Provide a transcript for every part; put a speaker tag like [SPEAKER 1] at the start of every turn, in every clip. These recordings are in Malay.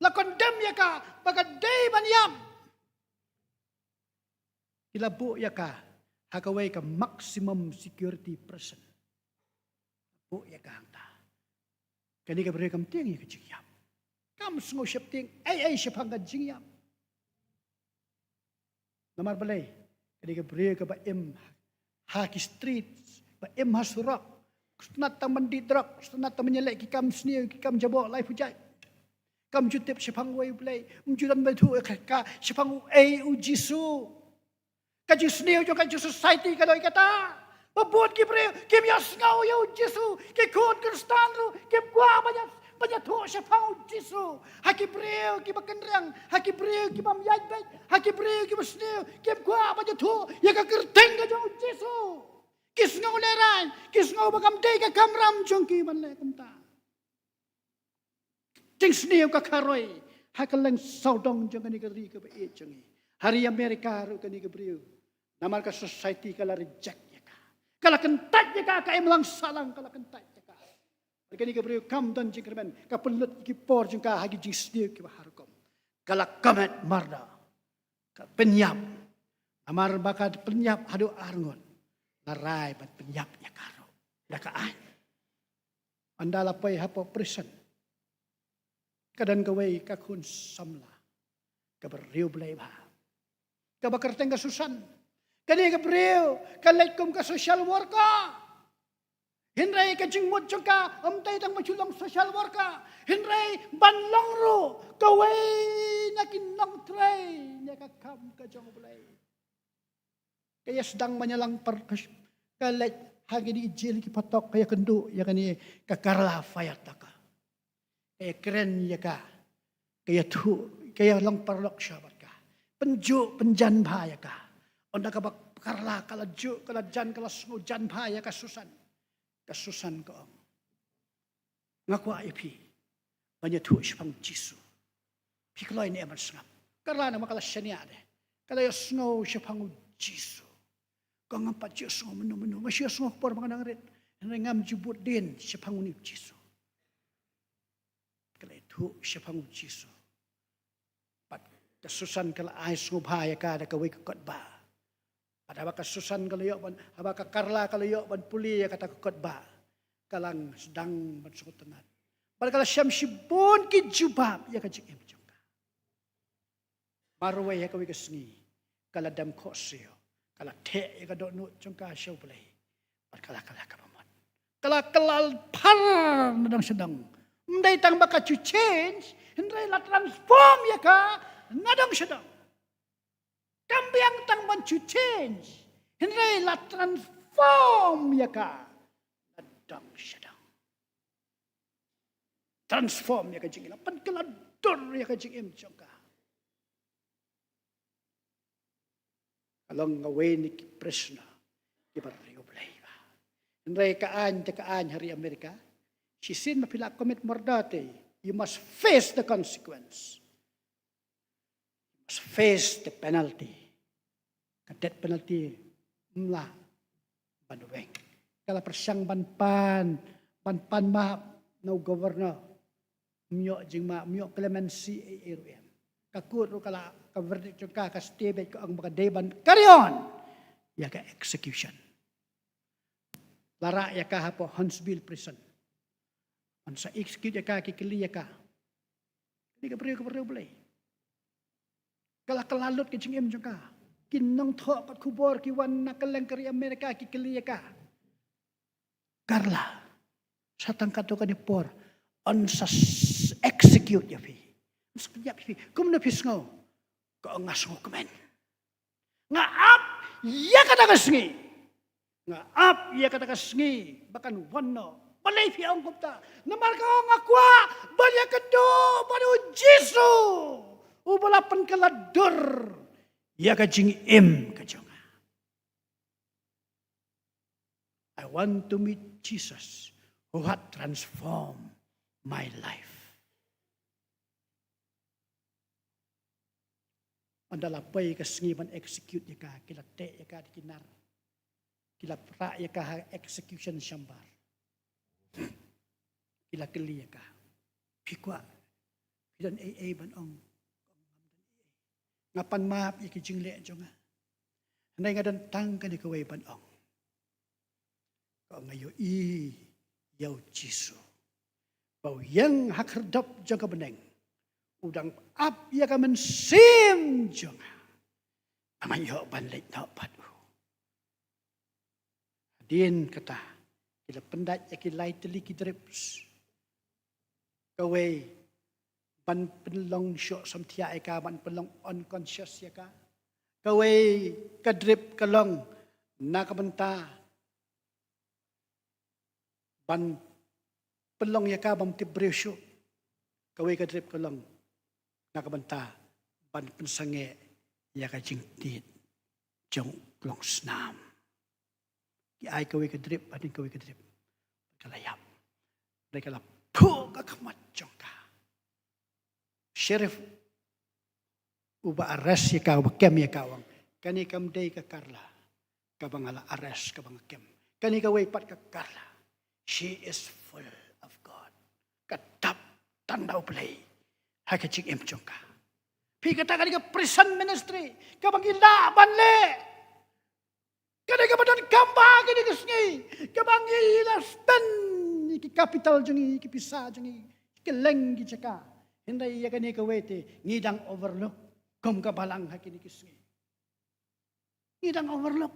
[SPEAKER 1] La condemn ya ka bagadai banyam. Kila bu ya ka hakaway ka maximum security person. Bu ya ka hangta. Kani ka beri kam tiang ya ka jingyam. Kam sungo siap tiang ay siap hangga jingyam. Namar balay. Kani ka beri ka ba haki street ba hasurak. Kusnat tang mandidrak, kusnat tang menyelek ki kam sniu ki kam jabo lai pujai. Kam jutip sipang way play, mjudan batu ka sipang u jisu. Ka jisniu jo ka society ka doi kata. Babot ki pre kim yas ngau yo jisu, ki kon kristan lu, kim kwa banyak tu sipang jisu. Haki pre ki bakenrang, haki pre ki bam yai haki pre ki basniu, kim kwa banyak tu ya ka kerteng ka jo jisu. Kis ngau leran, kis ngau bakam day ka kamram jongki man le kumta. Ting sniu ka karoi, hakalang saudong jong kani ka ri ka ba e jongi. Hari Amerika ru kani ka briu. Namar ka society kala reject ya ka. Kala kentat ya ka imlang salang kala kentat ya ka. Kani ka briu kam don jingkermen ka pelut ki por jong ka hagi jing sniu ki ba harkom. Kala kamet marda. Ka penyap. Amar bakad penyap hadu arngon. Naray pat penyap ya karo. Dakaan. Andala pay hapo prison. Kadan gaway kakun samla. Kabariw blay ba. Kabakarteng kasusan. Kani kabariw. Kalaikom ka social worker. Hinray ka jingmot ka. Amtay tang machulang social worker. Hinray banlong ro. Kaway na kinang tray. Niya kakam ka jong blay. Kaya sedang menyalang kalet hagi di ijil ki patok kaya kendu ya kani kakarla fayataka. Kaya keren ya ka. Kaya tu kaya lang parlok syabat ka. Penju penjan bahaya ka. Onda ka karla kala ju kala jan kala sungu jan bahaya kasusan. Kasusan ko. Ngaku ipi. Banyak tu isipang jisu. Pikloi ni aman sengap. Karla na makala syania de. Kala yasngo isipang jisu. Kau ngampat Yesus menu-menu. Masih Yesus por mga nangrit. Ngam jubut din siya pangunip Yesus. Kala itu siya pangunip Yesus. Pat kasusan kala ayos ngubhaya ka da kaway kakot ba. Pat haba kasusan kalayo ban haba kakarla kalayo ban puli kata kakot ba. Kalang sedang bersukutanat. Pada kala siyam sibon ki jubab ya kajik imjong ka. Marway ya kaway kasngi. Kala dam kosyo. Kala te ya kadok nu jongka siyaw balay. At kala ka paman. Kala par nadang sedang. Mday tang baka to change. Hindi la transform ya ka. Nadang sedang. Kambiang tang man to change. Hindi la transform ya ka. Nadang sedang. Transform ya ka jingin. Pan kala dor ya ka jingin jongka. Along away ni Krishna, ibariyo blay ba. Nray kaan hari Amerika, sisin mapila commit mordate, you must face the consequence. You must face the penalty. Kadet penalty, mla, banuweng. Kala persyang banpan ma, no governor, myo jing ma, myo clemency ARM. Kakuro kala ka-verdict yung ka-stibet ko ang mga deban. Karyon! Ya ka execution. Lara ya ka hapo Huntsville prison. Ang sa execute ya ka, kikili ya ka. Hindi ka beriyo balay. Kala kalalot ka jing yung ka. Kinang to pat kubor kiwan na kalang kari Amerika, kikili ya ka. Karla. Sa tangkato ka ni por. On sa execute ya fi. Kung napis nga, kaangas mo kumen. Nga ap, iya katagasngi. Nga ap, iya katagasngi. Bakan wano, balay fi ang kupta. Namarka ko nga kwa, balya kado, balo Jesu. Ubalapan kaladur. Iya ka jing im ka jonga. I want to meet Jesus who had transformed my life. Andalapay kasngiban execute ya ka, kilate ya ka di kinar. Kilapra ya ka execution syambar. Kilakili ya ka. Pikwa Pidan banong. Ngapan maap iki jingle jonga. Hanay nga dan tang ka ni kaway banong. Kau ngayo yaw Jisu. Bau yang hakerdap jonga beneng. Udang ap ya ka mensim jonga. Amayo banlit na padu. Din kata, kila pendat ya kilay teli kidrips. Kaway ban penlong syok samtia eka ban penlong unconscious ya ka. Kaway kadrip kalong nakabenta ban penlong ya ka bam tibriw syok. Kaway kadrip kalong nakabenta ban pensange ya ka jingtit jong klong snam. Ki ay kaway kadrip adin kaway kadrip. Kalayap. Mereka lap po kakamat jong ka. Sheriff uba arrest ya ka kem ya kawang kani kam day ka Carla kabangala arrest kabang kem kani ka way pat ka Carla she is full of God katap tandaw play hakachik em chongka pi kata kani ka prison ministry kabang ilaban le kani ka badan kamba kani ka sngi kabang ilaspen iki capital jongi iki pisa jongi keleng gi chaka Hinday iya kani kawete ngidang overlook kum kabalang hakini kisngi. Ngidang overlook.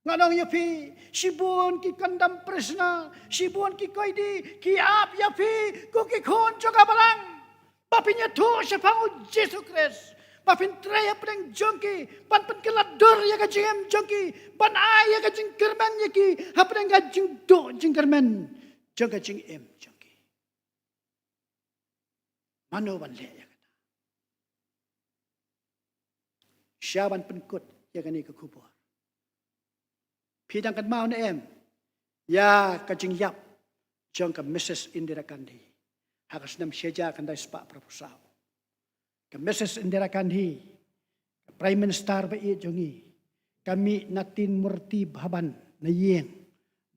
[SPEAKER 1] Nganong yapi sibun ki kandam presna sibun ki koidi ki ap yapi ko ki khon cho kabalang. Papinya tu sa pangu Jesu Christ. Papin traya pedang jongki pan kelador ya ka jingem jongki pan ay ya ka jing kerman ya ki hapdang ka jing do jing kerman jong ka jing em jongki. Mano ban le ya kata. Siya ban penkut ya kani ke kubur. Pidang kan mau na em. Ya kajing yap. Jong ka Mrs. Indira Gandhi. Hakas nam siya kan dai spa proposal. Ka Mrs. Indira Gandhi. Prime Minister ba i jongi. Kami natin murti baban na yeng.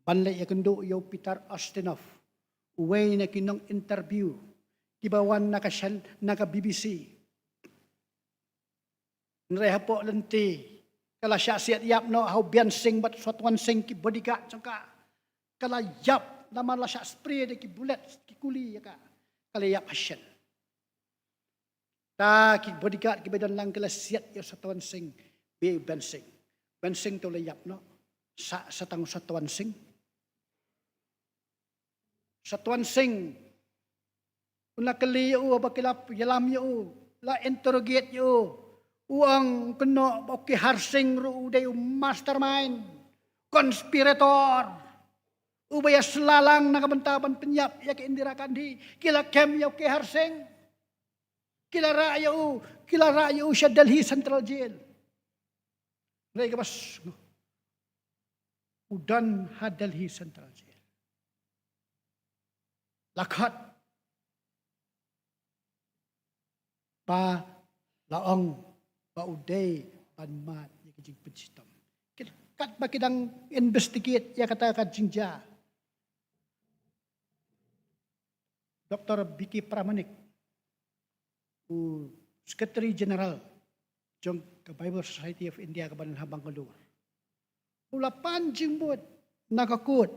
[SPEAKER 1] Banlay ya kendo yo Peter Ustinov. Uway na kinong interview. Kibawan naka BBC. Nreha po lenti. Kala siya siat yap no how bian sing bat suatuan sing ki bodyguard sangka. Kala yap naman la siya spray de ki bullet ki kuli ya ka. Kala yap hasyan. Ta ki bodyguard ki bedan lang kala siat ya suatuan sing bi bian sing. Bian sing to la yap no. Sa tang suatuan sing. Suatuan sing Una kali yo bakilap yalam yo la interrogate yo uang kena oke harsing ru uday mastermind konspirator ubaya selalang nakabentaban penyap ya ke Indira Gandhi kila kem ya ke harsing kila rayo siya Delhi Central Jail mereka bas udan ha Delhi Central Jail lakat pa laong pa uday panmat ya kajing pensitom. Kat bakidang investigate ya kata kajingja. Dr. Vicky Pramanik, Secretary General jong ka Bible Society of India kabanan habang keluar. Ulapan jingbut nakakut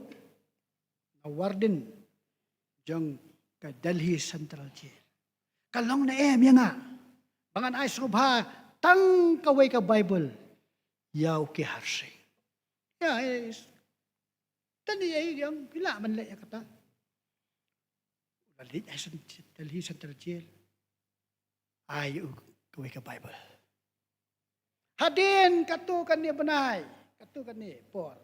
[SPEAKER 1] na warden jong ka Delhi Central Jail. Kalong na ya nga. Bangan ay subha, tang kaway ka Bible, yaw ki harsing. Ya, tani ay yung pila man laya kata. Lalit ay Delhi Central Jail. Ay kaway ka Bible. Hadin katu kan ni banay. Katu kan ni por.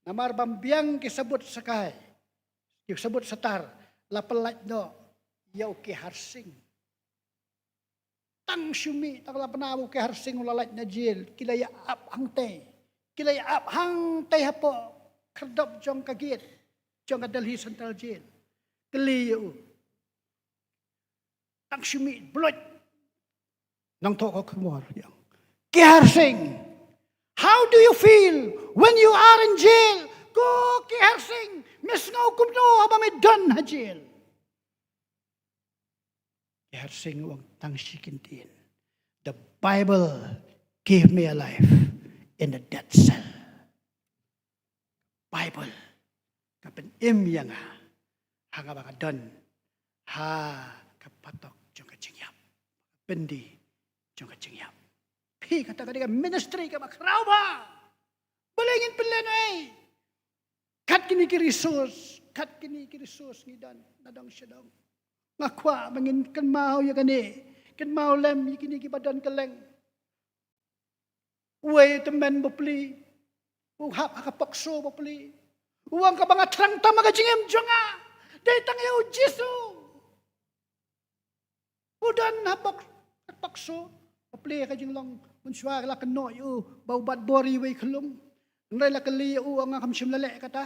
[SPEAKER 1] Namar bambiang kisabot sakay. Kisabot satar. Lapalat no. Yaw ke harsing. Tang syumi, takla panawo ke harsing ulalait na jil. Kilaya ap hangtay. Kilaya ap hangtay hapo. Kerdop jong kagit. Jong Delhi Central Jail. Kiliyo. Tang syumi, bulot. Nang toko kumor. Ke harsing. How do you feel when you are in jail? Ko ke harsing. Mes nga hukum no, haba may done ha jail. har sing wang tang shikintin. The Bible gave me a life in a dead cell. Bible kapen yang hanga baka don ha kapatok jong kachingyap pendi jong kachingyap pi kata ka ministry ka makraw ba balingin pelenay kat kini ki resource ngidan nadang syadang ngakwa mangin kan mau ya kani kan mau lem kini ki badan keleng way temen bopli uhap akapakso bopli uang ka mga trang tama ka jingem jonga datang ya Jesu udan hapak pakso bopli ka jing long munswa la kano yu baubat bori way kelum nray la kali uang akam simlale kata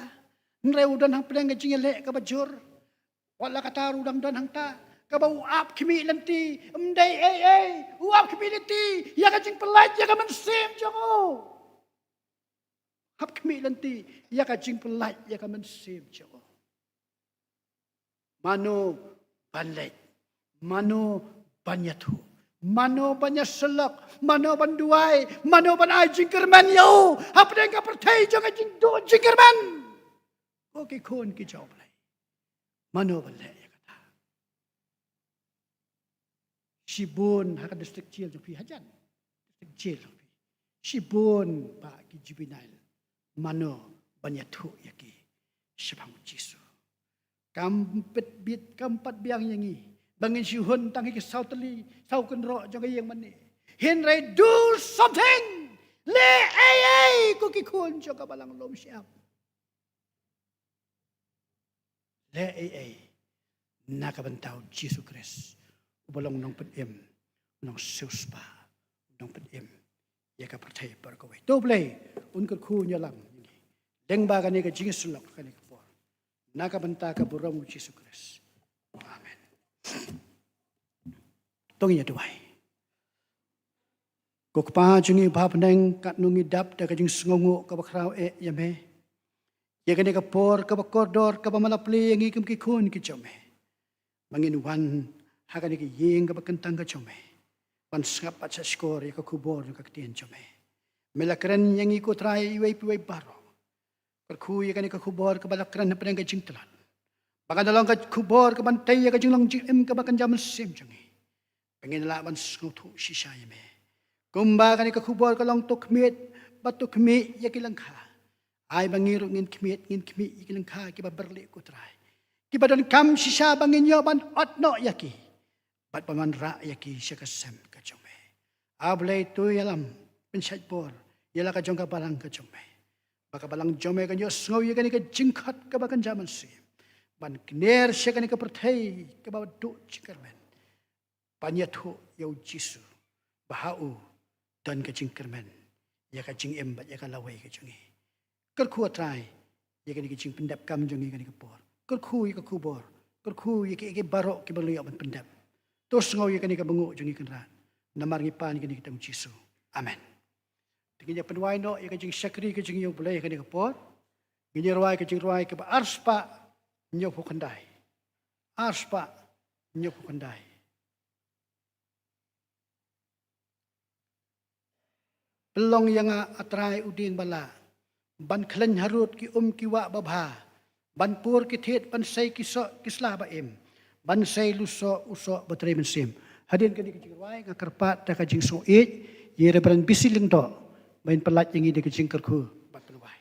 [SPEAKER 1] nray udan hang pedang ka jingele ka bajur wala kata udang dan hang ta ka ba uap kimi lanti umday uap kimi lanti ya ka jing pelaj ya ka mensim jongo hap kami lanti ya ka jing pelaj ya ka mensim jo mano banlet mano banyatu mano banyaselak mano banduai mano banai jingkerman yo hap deng ka pertai jo ka jing do jingkerman oke kon ki jawab lai mano banlet ya kata Shibun haka distrik jail jo pi hajan distrik jail jo pi Shibun pa ki juvenile mano banyatu yaki syabang Jesu kampet bit kampat biang yangi bangin syuhun tangi ke sauteli sauken ro jong yang mani henry do something le ko ki kun jo ka balang lom siap le nakabantau Jesu Christ ubalong nong pedem nong suspa nong pedem ya ka percaya berkawai doble unkut ku nyalang deng ba kani ka jingis sulok kani ka por nakabanta ka burong Jesu Christ amen tongi ya duai kok pa jungi ba peneng kat nungi dap da ka jing sngongo ka bakrao yame ya kani ka por ka bakordor ka malapli yang ikem ki kun ki jome mangin wan hakani ki yeng ka bakentang ka jome pan sngap at sa skor ya ka kubor ka ketien jome melakren yang ikut rai iway piway baro perkuy kani ka kubor ka balakran na peneng ka jing telan baka dalang ka kubor ka bantay ka jing lang jim ka bakan jaman sim jangi pengin laban skutu sisaya me kumba kani ka kubor ka lang tukmit batu kmi ya kilang ka ay bangiru ngin kmi ikilang ka kiba berli ko try kiba don kam sisa bangin yo ban otno yaki bat paman ra yaki siya kasem ka jome ablay tu yalam pensat por yala ka jong ka balang ka jome baka balang jome ka nyo sngaw ya kani ka jingkat ka bakan jaman sim ban kner siya kani ka pertay ka ba do jingkermen panyatu yaw Jesu bahau dan ka jingkermen ya ka jing embat ya ka laway ka jongi kerku atrai ya kani ka jing pendap kam jongi kani ka por kerku ya ka kubor kerku ya ki barok ki beli ban pendap tos ngaw ya kani ka bengu jongi kenran namar ngipan kani ka Jesu amen Tingin penwai no ya kajing syakri kajing yo boleh kani kapor. Gini ruai kajing ruai ke arspa nyo pukandai. Arspa nyo pukandai. Pelong yang atrai uding bala. Ban klen harut ki kiwa babha. Ban pur ki thet ban sai kislah baim. Ban sai luso uso bateri mensim. Hadirin kani kajing ruai ngakarpat ta kajing suit. Ye reberan bisiling to. Main pelat yang ini kecing kerku bat peluai.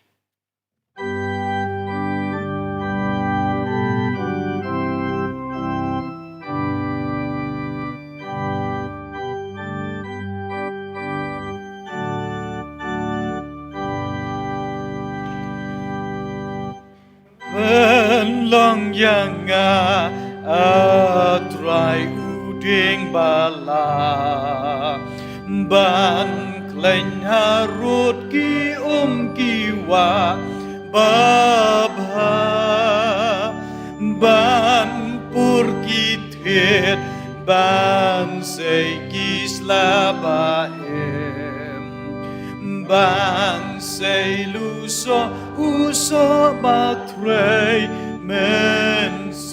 [SPEAKER 2] Penlong yang atrai uding bala ban Lain harut ki kiwa babha ban pur ki thet ban sei kisla bahem ban sei luso uso batrei mensim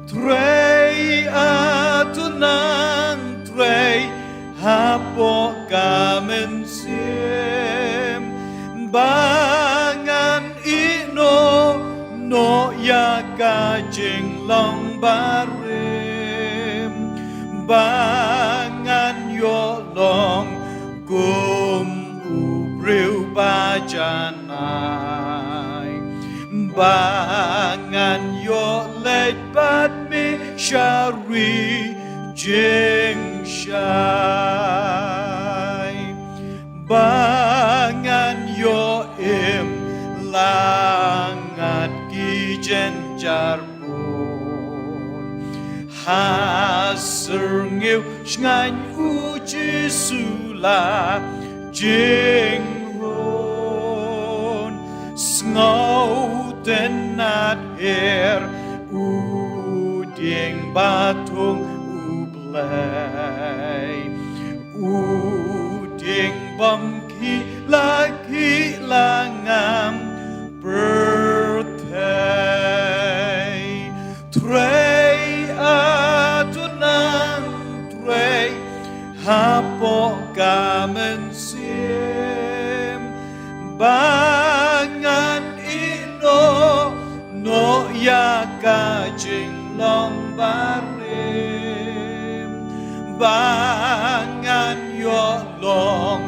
[SPEAKER 2] trei nang trei hapo kamen sim bangan ino no ya ka jing long barim bangan yo long gum ubriu bajanai bangan yo let bat mi shari jing shai bangan yo im langat ki jenjar pun hasir ngiu shngan uji sula jing hon ngau tenat her uding batung ublay uding bangki lagi langam bertay trey atunang trey hapo kamen sim bangan no ya ka jing long barim bangan yo long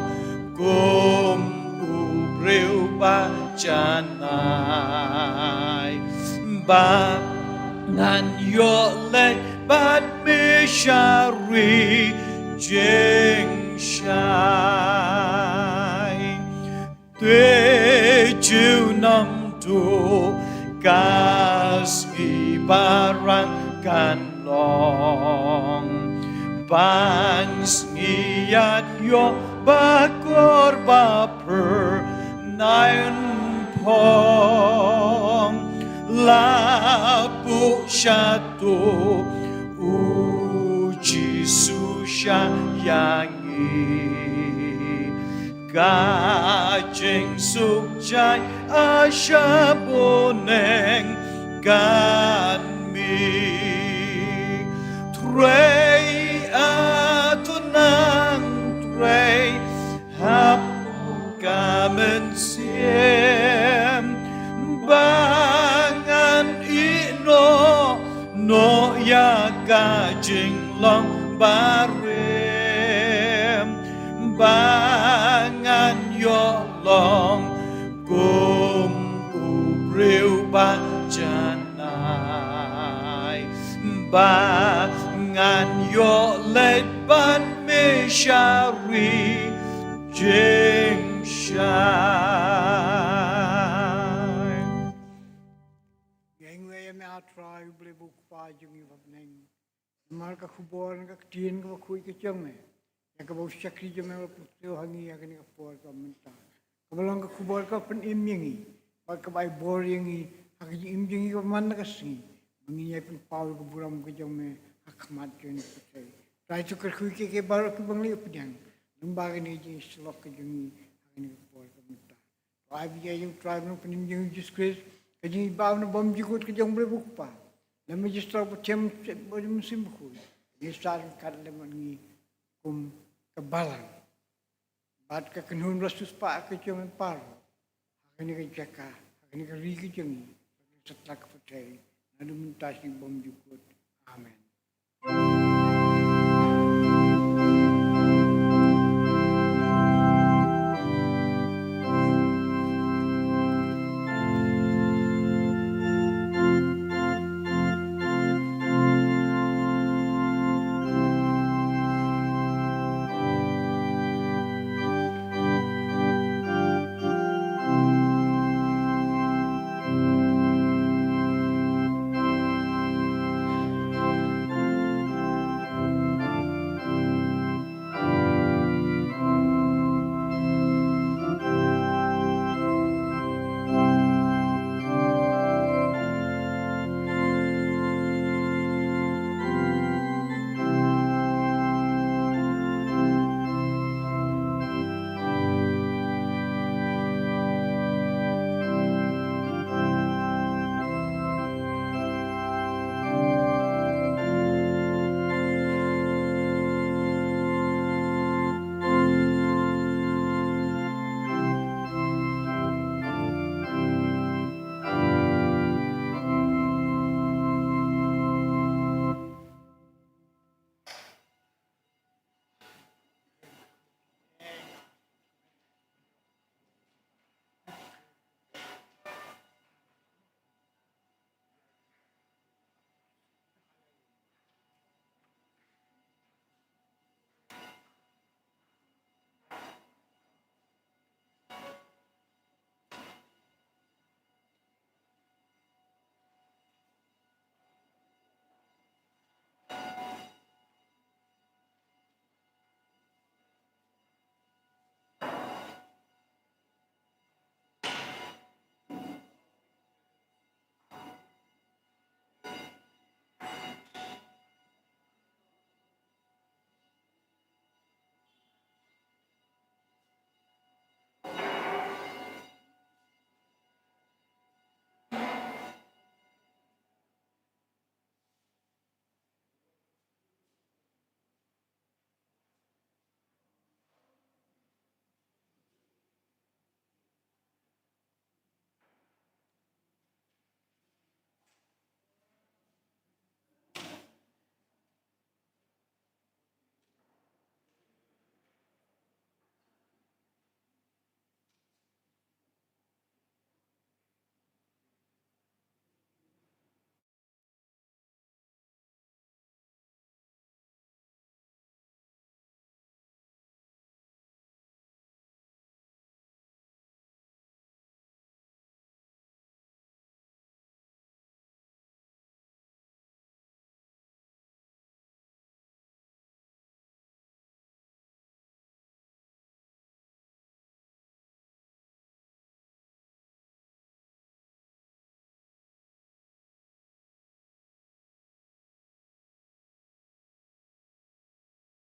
[SPEAKER 2] gum ubriu bajanai bangan yo let bat mi shari jing shai tujuh nam tu kas ibaran kan long bans ngiyat yo bakor baper nain pong lapu syatu uji susya yangi gajing sukjai asya boneng kan mi trei atunang trei hap kamen siem bangan ino no ya gajing long barim bangan yo long gum ubriu bajanai bangan yo let ban mi shari jing shai
[SPEAKER 1] yang we me atrai ble buk pa jungi vapneng mar ka khubor ka tin ka khui ka chang me ya ka bau shakri jo me putyo hangi ya ka ni ka por ka minta ka balang ka khubor ka pen im yangi pa ka bai bor yangi ha ka im yangi ka man ka si mangi ya pen paul ka buram ka jang me ha khmat jo ni putai trai chu ka khui ke bar ka bangli updang lamba ka ni ji slok ka jungi ha ka ni ka por ka minta ai bi ya yung trai no pen im yangi just kris ka ji ba no bom ji ko ka jang ble buk pa lama just tau cem musim khu ni sar kan le mangi kum kebalan bat ka kenun rasus pa ka cem par hakani ka jaka hakani ka ri ka jengi setlak putai nadu minta si bom jukut amen